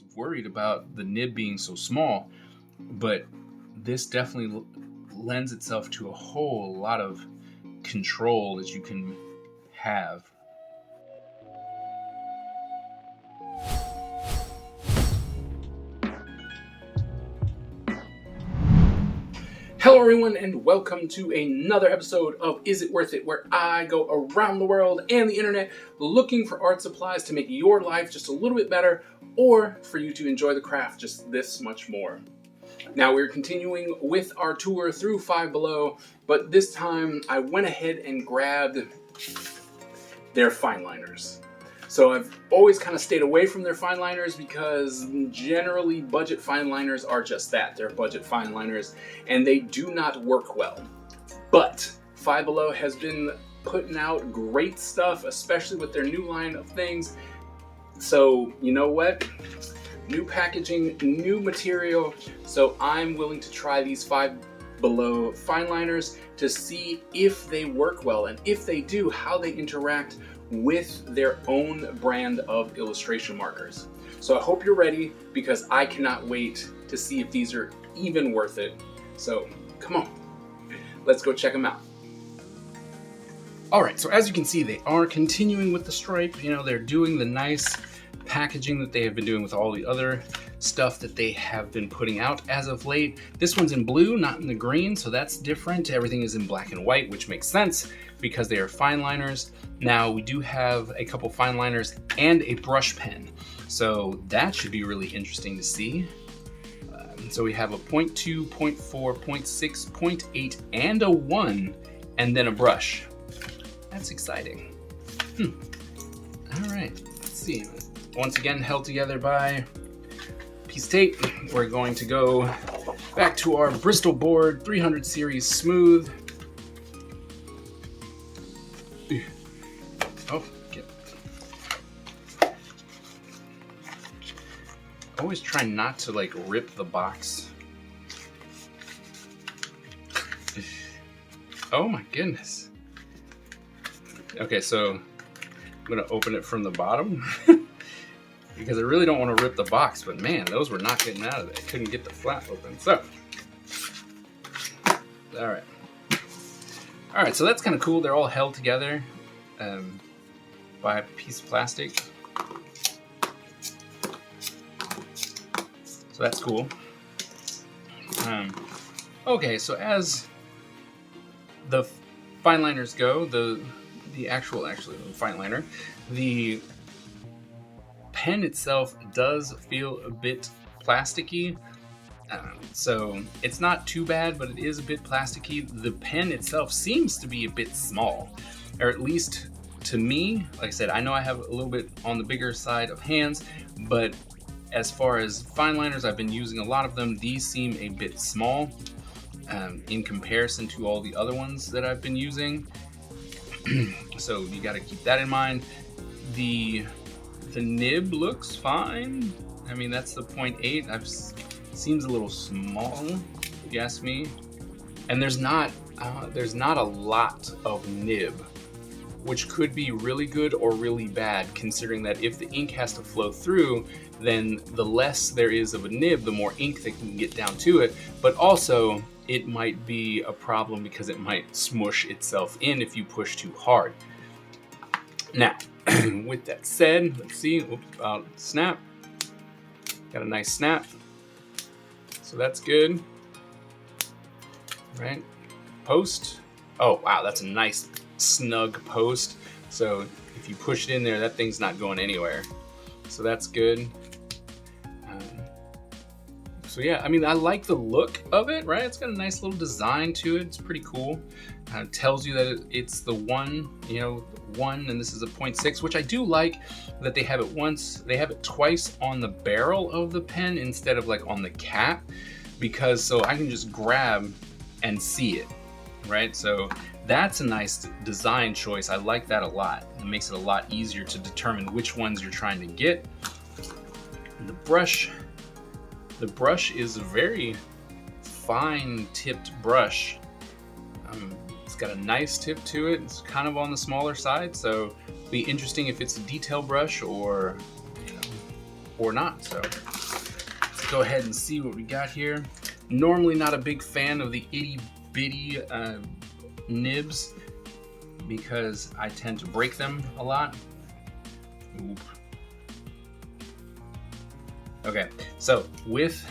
was worried about the nib being so small, but this definitely lends itself to a whole lot of control that you can have. Hello everyone, and welcome to another episode of Is It Worth It, where I go around the world and the internet looking for art supplies to make your life just a little bit better, or for you to enjoy the craft just this much more. Now we're continuing with our tour through Five Below, but this time I went ahead and grabbed their fine liners. So I've always kind of stayed away from their fine liners because generally budget fine liners are just that. They're budget fine liners and they do not work well. But Five Below has been putting out great stuff, especially with their new line of things. So you know what? New packaging, new material. So I'm willing to try these Five Below fine liners to see if they work well, and if they do, how they interact with their own brand of illustration markers. So I hope you're ready, because I cannot wait to see if these are even worth it. So come on, let's go check them out. All right, so as you can see, they are continuing with the stripe. You know, they're doing the nice packaging that they have been doing with all the other stuff that they have been putting out as of late. This one's in blue, not in the green, so that's different. Everything is in black and white, which makes sense because they are fine liners. Now we do have a couple fine liners and a brush pen, so that should be really interesting to see. So we have a 0.2, 0.4, 0.6, 0.8, and a 1, and then a brush. That's exciting. All right, let's see. Once again, held together by piece of tape. We're going to go back to our Bristol board 300 series smooth. Oh, get. Always try not to like rip the box. Oh my goodness. Okay, so I'm gonna open it from the bottom because I really don't want to rip the box, but man, those were not getting out of there. I couldn't get the flap open. So, all right, so that's kind of cool. They're all held together by a piece of plastic. So that's cool. Okay, so as the fine liners go, the actual fine liner, the pen itself does feel a bit plasticky. So it's not too bad, but it is a bit plasticky. The pen itself seems to be a bit small, or at least to me. Like I said, I know I have a little bit on the bigger side of hands, but as far as fine liners, I've been using a lot of them. These seem a bit small in comparison to all the other ones that I've been using. So you got to keep that in mind. The nib looks fine. I mean, that's the 0.8. Seems a little small, if you ask me. And there's not a lot of nib, which could be really good or really bad, considering that if the ink has to flow through, then the less there is of a nib, the more ink that can get down to it. But also, it might be a problem because it might smush itself in if you push too hard. Now, with that said, let's see. Snap. Got a nice snap. So that's good. Right. Post. Oh, wow, that's a nice snug post. So if you push it in there, that thing's not going anywhere. So that's good. So yeah, I mean, I like the look of it, right? It's got a nice little design to it. It's pretty cool. It tells you that it's the 1, and this is a 0.6, which I do like that they have it once. They have it twice on the barrel of the pen instead of like on the cap, because so I can just grab and see it, right? So that's a nice design choice. I like that a lot. It makes it a lot easier to determine which ones you're trying to get. The brush is a very fine tipped brush. It's got a nice tip to it. It's kind of on the smaller side, so it'll be interesting if it's a detail brush or or not. So let's go ahead and see what we got here. Normally not a big fan of the itty bitty nibs because I tend to break them a lot. Oop. Okay, so with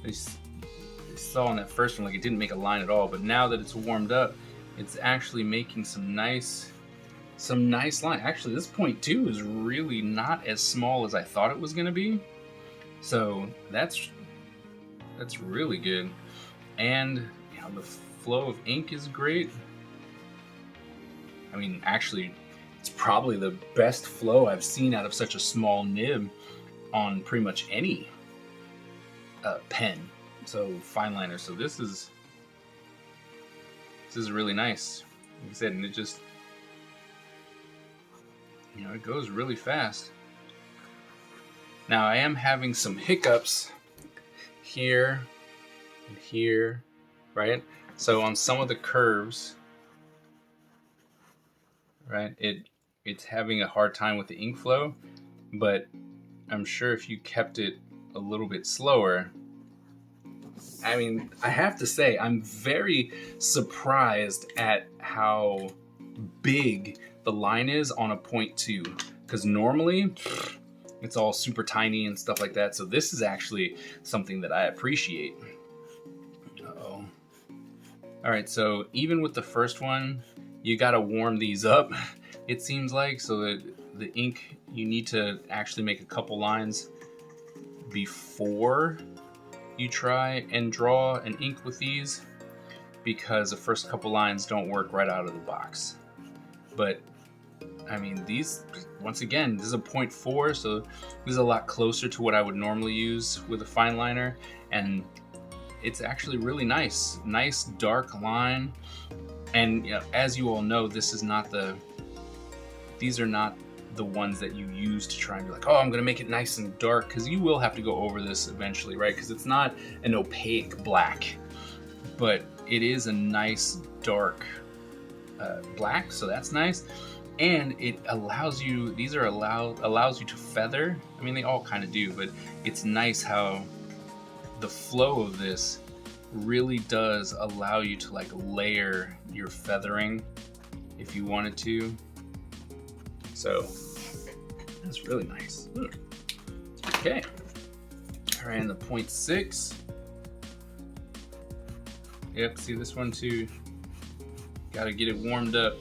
this, I saw on that first one, like it didn't make a line at all, but now that it's warmed up, it's actually making some nice line. Actually, this 0.2 is really not as small as I thought it was going to be. So that's really good. And you know, the flow of ink is great. I mean, actually, it's probably the best flow I've seen out of such a small nib on pretty much any pen. So fine liner. So this is really nice. Like I said, and it just, you know, it goes really fast. Now I am having some hiccups here and here, right? So on some of the curves, right, it's having a hard time with the ink flow, but I'm sure if you kept it a little bit slower, I mean, I have to say, I'm very surprised at how big the line is on a 0.2, because normally it's all super tiny and stuff like that. So this is actually something that I appreciate. Uh-oh. All right, so even with the first one, you gotta warm these up, it seems like, so that the ink, you need to actually make a couple lines before you try and draw an ink with these, because the first couple lines don't work right out of the box. But I mean, these, once again, this is a 0.4, so this is a lot closer to what I would normally use with a fine liner, and it's actually really nice dark line. And you know, as you all know, these are not the ones that you use to try and be like, oh, I'm gonna make it nice and dark, because you will have to go over this eventually, right? Because it's not an opaque black, but it is a nice dark black, so that's nice. And it allows you, allows you to feather. I mean, they all kind of do, but it's nice how the flow of this really does allow you to like layer your feathering if you wanted to. So that's really nice. Okay. All right, and the 0.6. Yep, see this one too. Got to get it warmed up.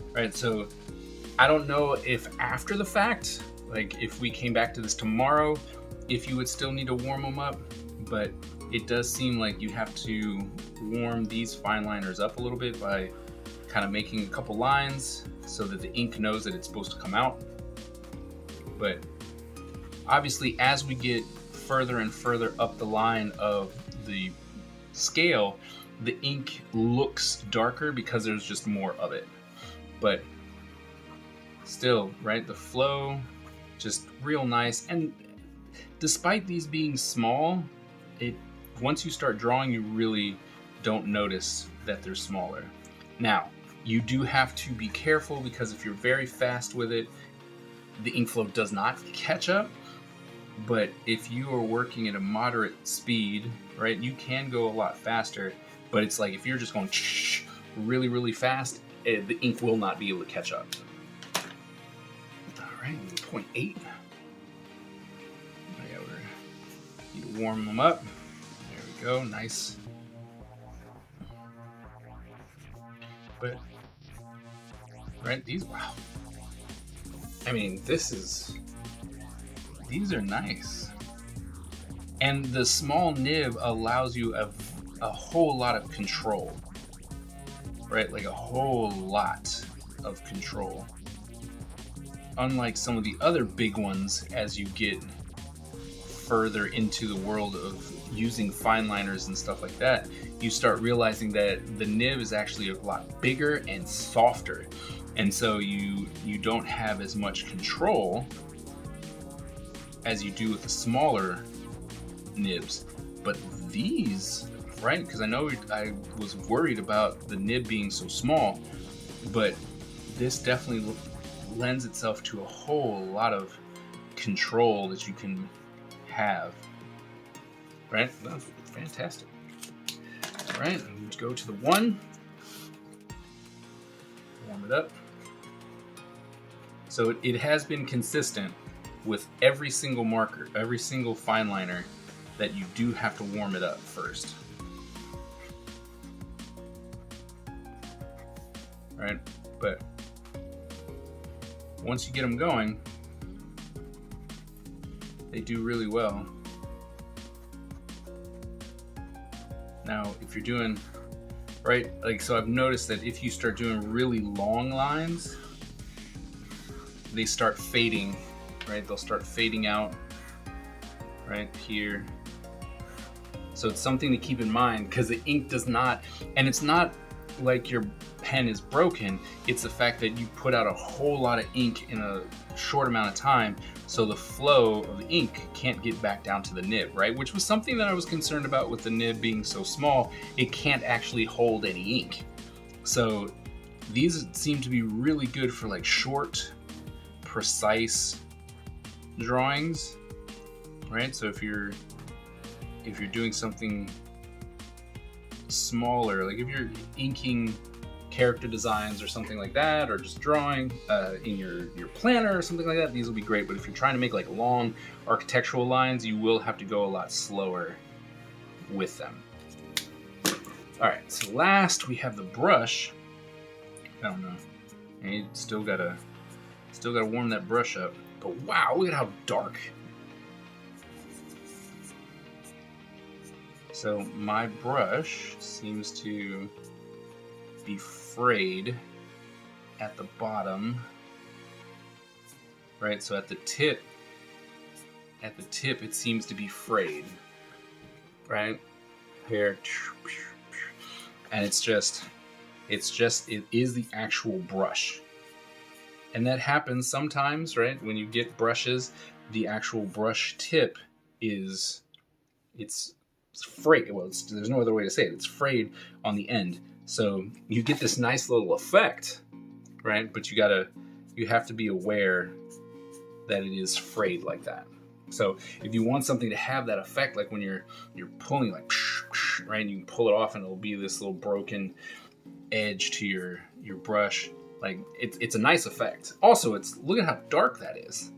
All right, so I don't know if after the fact, like if we came back to this tomorrow, if you would still need to warm them up, but it does seem like you have to warm these fine liners up a little bit by kind of making a couple lines so that the ink knows that it's supposed to come out. But obviously, as we get further and further up the line of the scale, the ink looks darker because there's just more of it. But still, right, the flow, just real nice. And despite these being small, once you start drawing, you really don't notice that they're smaller. Now, you do have to be careful, because if you're very fast with it, the ink flow does not catch up. But if you are working at a moderate speed, right, you can go a lot faster. But it's like if you're just going really, really fast, the ink will not be able to catch up. All right, 0.8. Yeah, we need to warm them up. There we go, nice. But right, wow. I mean, these are nice. And the small nib allows you a whole lot of control, right? Like a whole lot of control. Unlike some of the other big ones, as you get further into the world of using fine liners and stuff like that, you start realizing that the nib is actually a lot bigger and softer. And so you don't have as much control as you do with the smaller nibs. But these, right? Because I know I was worried about the nib being so small, but this definitely lends itself to a whole lot of control that you can have. Right? That's fantastic. All right, go to the 1. Warm it up. So it has been consistent with every single marker, every single fine liner, that you do have to warm it up first. Right? But once you get them going, they do really well. Now, if you're doing, right, like, so I've noticed that if you start doing really long lines, they start fading, right? They'll start fading out right here. So it's something to keep in mind, because the ink does not, and it's not like your pen is broken, it's the fact that you put out a whole lot of ink in a short amount of time, so the flow of the ink can't get back down to the nib, right? Which was something that I was concerned about with the nib being so small. It can't actually hold any ink. So these seem to be really good for like short, precise drawings, right? So if you're doing something smaller, like if you're inking character designs or something like that, or just drawing in your planner or something like that, these will be great. But if you're trying to make like long architectural lines, you will have to go a lot slower with them. All right, so last we have the brush. I don't know, and you still gotta warm that brush up. But wow, look at how dark. So my brush seems to be frayed at the bottom, right? So at the tip it seems to be frayed, right? Here, and it is the actual brush. And that happens sometimes, right? When you get brushes, the actual brush tip it's frayed. Well, there's no other way to say it. It's frayed on the end. So you get this nice little effect, right? But you have to be aware that it is frayed like that. So if you want something to have that effect, like when you're pulling, like, right, and you can pull it off and it'll be this little broken edge to your brush. Like it's a nice effect. Also, look at how dark that is,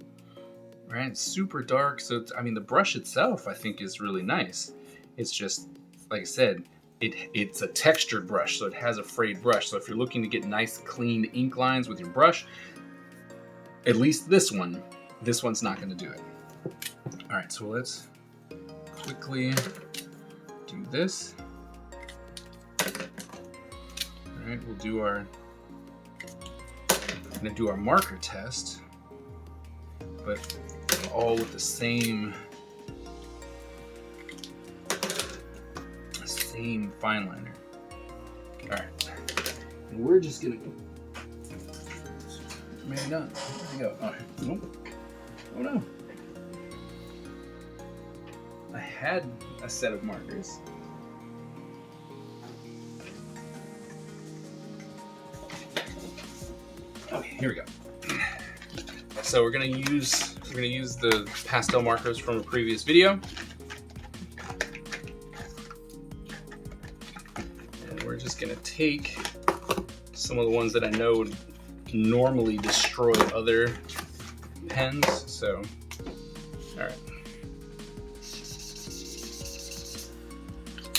right? It's super dark. So the brush itself, I think, is really nice. It's just, like I said, it's a textured brush, so it has a frayed brush. So if you're looking to get nice, clean ink lines with your brush, at least this one's not going to do it. All right, so let's quickly do this. All right, we'll do our marker test, but all with the same fine liner. All right, and we're just gonna maybe not. There we go. All right. Nope. Oh no. I had a set of markers. Okay, here we go. So we're gonna use the pastel markers from a previous video. And we're just gonna take some of the ones that I know would normally destroy other pens. So, all right.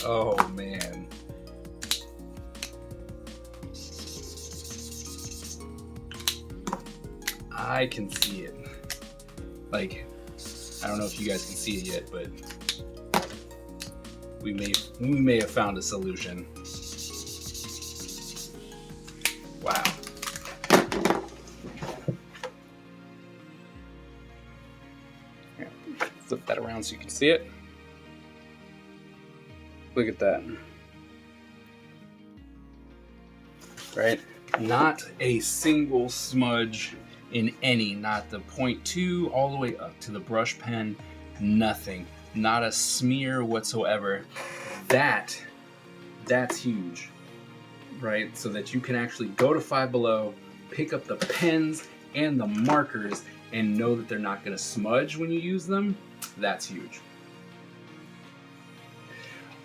Oh man. I can see it. Like, I don't know if you guys can see it yet, but we may have found a solution. Wow. Here, flip that around so you can see it. Look at that. Right? Not a single smudge in any, not the 0.2 all the way up to the brush pen, nothing. Not a smear whatsoever. That's huge, right? So that you can actually go to Five Below, pick up the pens and the markers, and know that they're not going to smudge when you use them, that's huge.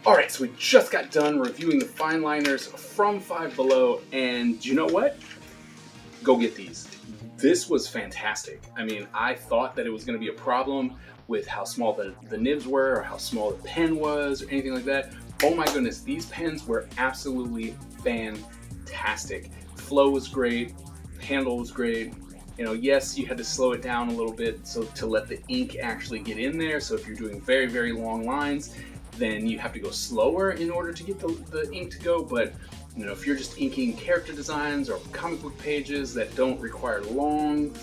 All right, so we just got done reviewing the fine liners from Five Below, and you know what? Go get these. This was fantastic. I mean, I thought that it was going to be a problem with how small the nibs were or how small the pen was or anything like that. Oh my goodness, these pens were absolutely fantastic. Flow was great, handle was great. You know, yes, you had to slow it down a little bit so to let the ink actually get in there. So if you're doing very, very long lines, then you have to go slower in order to get the ink to go. But you know, if you're just inking character designs or comic book pages that don't require long,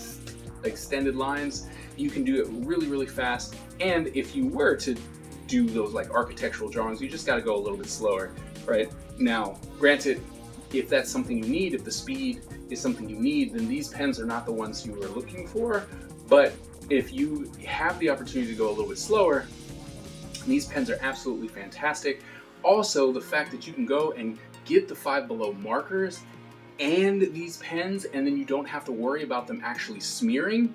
extended lines, you can do it really, really fast. And if you were to do those like architectural drawings, you just got to go a little bit slower, right? Now, granted, if that's something you need, if the speed is something you need, then these pens are not the ones you are looking for. But if you have the opportunity to go a little bit slower, these pens are absolutely fantastic. Also, the fact that you can go and get the Five Below markers and these pens, and then you don't have to worry about them actually smearing,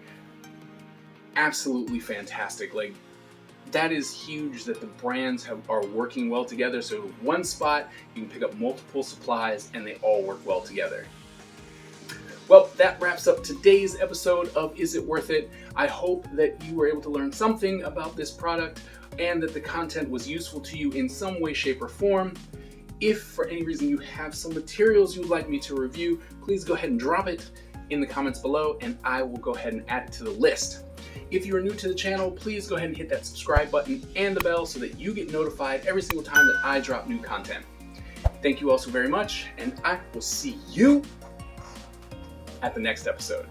absolutely fantastic. Like, that is huge that the brands are working well together. So one spot, you can pick up multiple supplies and they all work well together. Well, that wraps up today's episode of Is It Worth It? I hope that you were able to learn something about this product and that the content was useful to you in some way, shape, or form. If for any reason you have some materials you'd like me to review, please go ahead and drop it in the comments below and I will go ahead and add it to the list. If you are new to the channel, please go ahead and hit that subscribe button and the bell so that you get notified every single time that I drop new content. Thank you all so very much, and I will see you at the next episode.